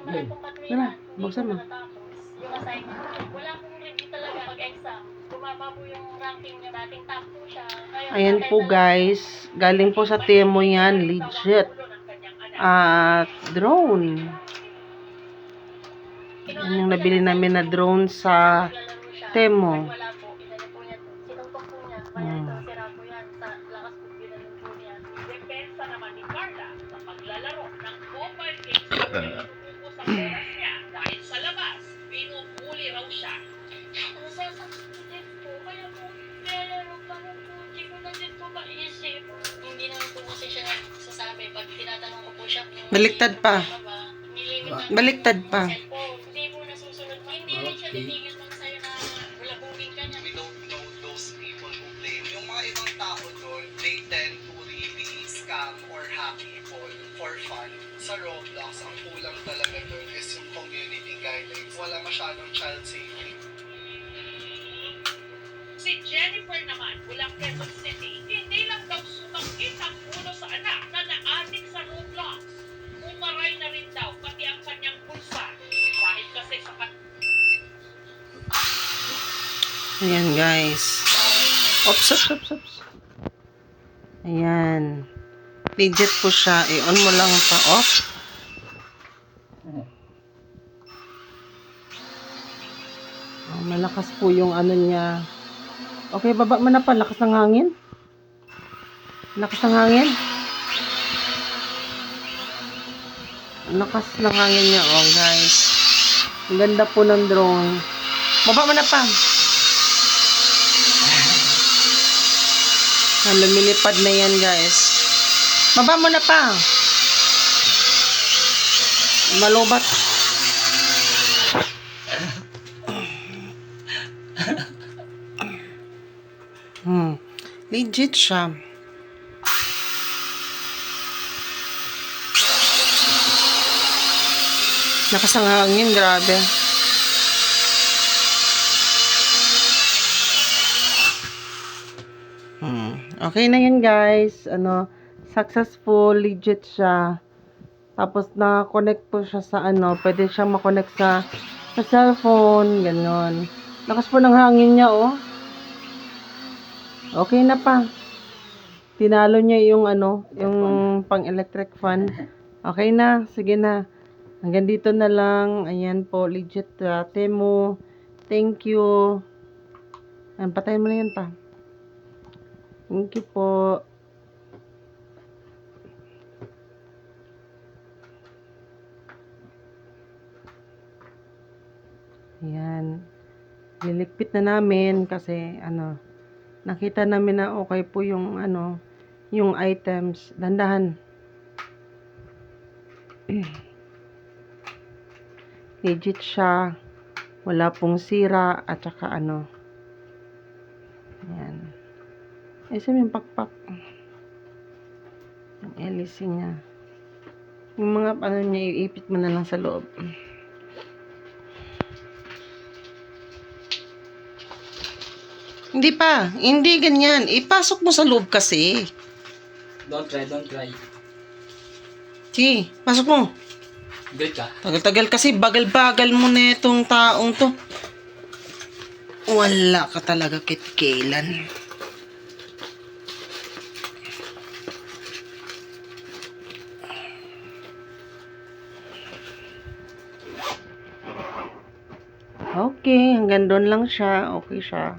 Tara, buksan mo. Yung assignment, wala akong review talaga pag-exam. Bumaba po yung ranking niya, dating top 2 siya. Ayan po guys, galing po sa Temo yan, legit. Drone. Yan yung nabili namin na drone sa Temo. Depensa naman ni Carla sa paglalaro ng mobile games sa oras niya dahil sa labas, binubuli raw siya. Nasasakit po, kaya po nilalaro pa ng puji ko na din po maisip. Hindi naman po kasi siya sasabi pag tinatanong ko po siya. Baliktad pa. Baliktad pa. Hindi po nasusunod mo. Hindi rin siya titigil pag sa'yo na bulabugin ka niya. We don't know those people who play. Yung mga ibang tao doon, they tend to really scam or hack people for fun. Sa Roblox, ang kulang talaga doon is yung community guidelines. Wala masyadong child safety. Si Jennifer naman, mula Quezon City, hindi lang daw sumakit ang ulo sa anak na naadik sa Roblox. Umaray na rin daw pati ang kanyang bulsa. Dahil kasi sa Ayan guys. Ops. Ayan. Legit po siya. I-on mo lang pa. Off. Oh, malakas po yung ano niya. Okay, baba mo na pa. Lakas ng hangin. Lakas ng hangin. Lakas ng hangin niya. Oh guys. Ang ganda po ng drone. Baba mo na pa. Lumilipad na yan guys. Baba mo na pa. Malubat. Legit siya. Lakas ng hangin, grabe. Okay na yun guys. Successful, legit siya. Tapos na-connect po siya sa pwede siyang ma-connect sa cellphone, gano'n. Lakas po ng hangin niya, oh. Okay na pa. Tinalo niya yung yung pang-electric fan. Okay na, sige na. Hanggang dito na lang. Ayan po, legit Temo. Thank you. Ayan, patayin mo na yan pa. Thank you po. Ayan. Lilikpit na namin kasi nakita namin na okay po yung yung items. Dandahan. Legit siya. Wala pong sira at saka Ayan. Isa yung pakpak. Yung LC niya. Yung mga niya, iipit mo na lang sa loob. Hindi pa. Hindi ganyan. Ipasok mo sa loob kasi. Don't try. Sige, pasok mo. Great ka. Tagal-tagal kasi. Bagal-bagal mo na itong taong to. Wala ka talaga kailan. Okay, hanggang doon lang siya. Okay siya.